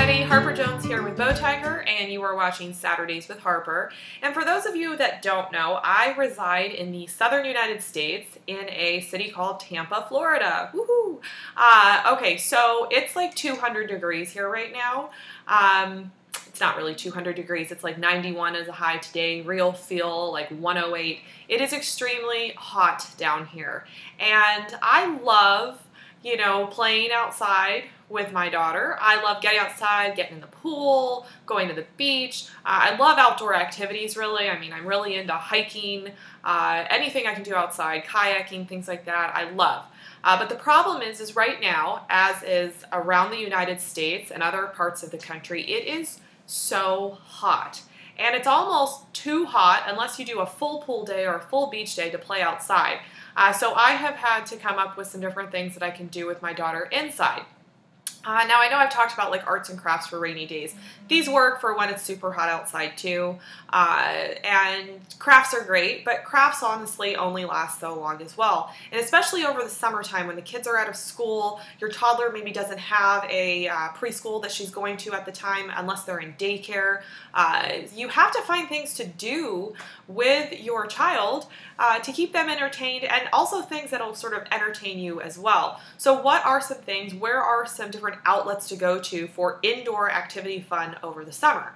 everybody, Harper Jones here with Bow Tiger, and you are watching Saturdays with Harper. And for those of you that don't know, I reside in the southern United States in a city called Tampa, Florida. Woohoo! Okay, so it's like 200 degrees here right now. It's not really 200 degrees, it's like 91 is a high today, RealFeel like 108. It is extremely hot down here, and I love, you know, playing outside with my daughter. I love getting outside, getting in the pool, going to the beach. I love outdoor activities, really. I mean, I'm really into hiking, anything I can do outside, kayaking, things like that, I love. But the problem is right now, as is around the United States and other parts of the country, it is so hot. And it's almost too hot unless you do a full pool day or a full beach day to play outside. So I have had to come up with some different things that I can do with my daughter inside. Now I know I've talked about like arts and crafts for rainy days. These work for when it's super hot outside too. And crafts are great, but crafts honestly only last so long as well. And especially over the summertime when the kids are out of school, your toddler maybe doesn't have a preschool that she's going to at the time unless they're in daycare. You have to find things to do with your child to keep them entertained, and also things that will sort of entertain you as well. So what are some things, where are some different outlets to go to for indoor activity fun over the summer?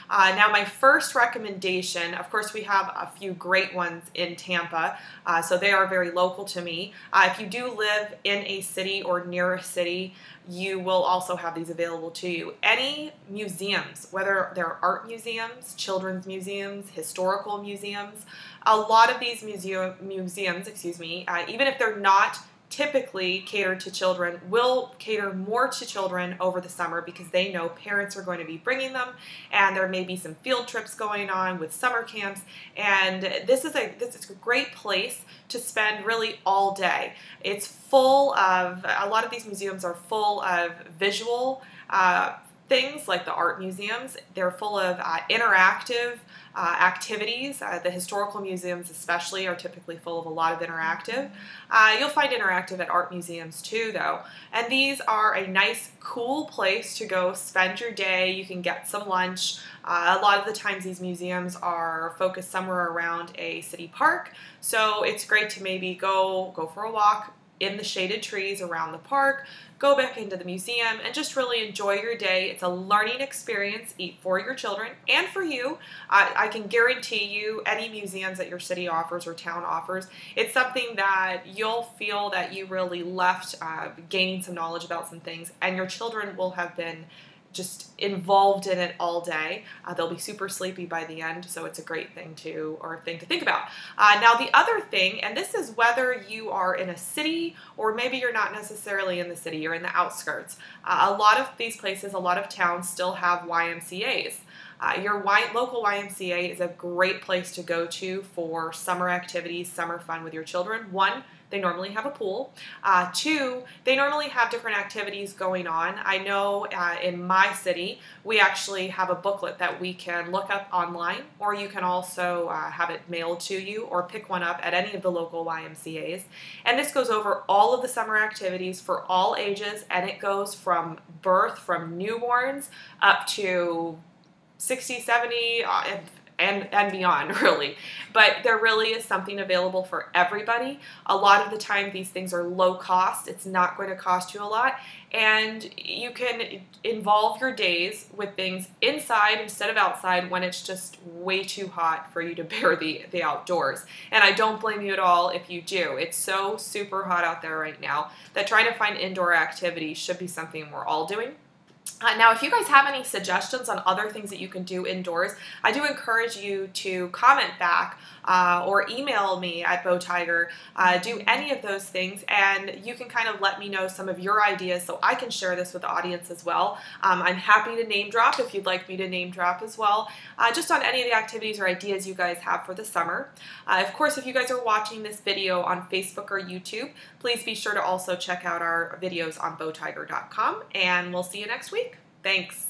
Now my first recommendation, of course we have a few great ones in Tampa, so they are very local to me. If you do live in a city or near a city, you will also have these available to you. Any museums, whether they're art museums, children's museums, historical museums, a lot of these museums, even if they're not typically catered to children, will cater more to children over the summer because they know parents are going to be bringing them, and there may be some field trips going on with summer camps, and this is a great place to spend really all day. It's full of, a lot of these museums are full of visual things like the art museums. They're full of interactive activities. The historical museums especially are typically full of a lot of interactive. You'll find interactive at art museums too though. And these are a nice cool place to go spend your day. You can get some lunch. A lot of the times these museums are focused somewhere around a city park. So it's great to maybe go for a walk in the shaded trees around the park, go back into the museum, and just really enjoy your day. It's a learning experience for your children and for you. I can guarantee you any museums that your city offers or town offers, it's something that you'll feel that you really left gaining some knowledge about some things, and your children will have been just involved in it all day. They'll be super sleepy by the end, so it's a great thing to think about. Now the other thing, and this is whether you are in a city or maybe you're not necessarily in the city, you're in the outskirts. A lot of these places, a lot of towns still have YMCAs. Your local YMCA is a great place to go to for summer activities, summer fun with your children. One, they normally have a pool. Two, they normally have different activities going on. I know in my city, we actually have a booklet that we can look up online, or you can also have it mailed to you or pick one up at any of the local YMCAs. And this goes over all of the summer activities for all ages, and it goes from birth, from newborns, up to 60, 70, and beyond, really. But there really is something available for everybody. A lot of the time these things are low cost. It's not going to cost you a lot, and you can involve your days with things inside instead of outside when it's just way too hot for you to bear the outdoors. And I don't blame you at all if you do. It's so super hot out there right now that trying to find indoor activities should be something we're all doing. Now, if you guys have any suggestions on other things that you can do indoors, I do encourage you to comment back or email me at Bow Tiger. Do any of those things, and you can kind of let me know some of your ideas so I can share this with the audience as well. I'm happy to name drop if you'd like me to name drop as well, just on any of the activities or ideas you guys have for the summer. Of course, if you guys are watching this video on Facebook or YouTube, please be sure to also check out our videos on bowtiger.com, and we'll see you next week. Thanks.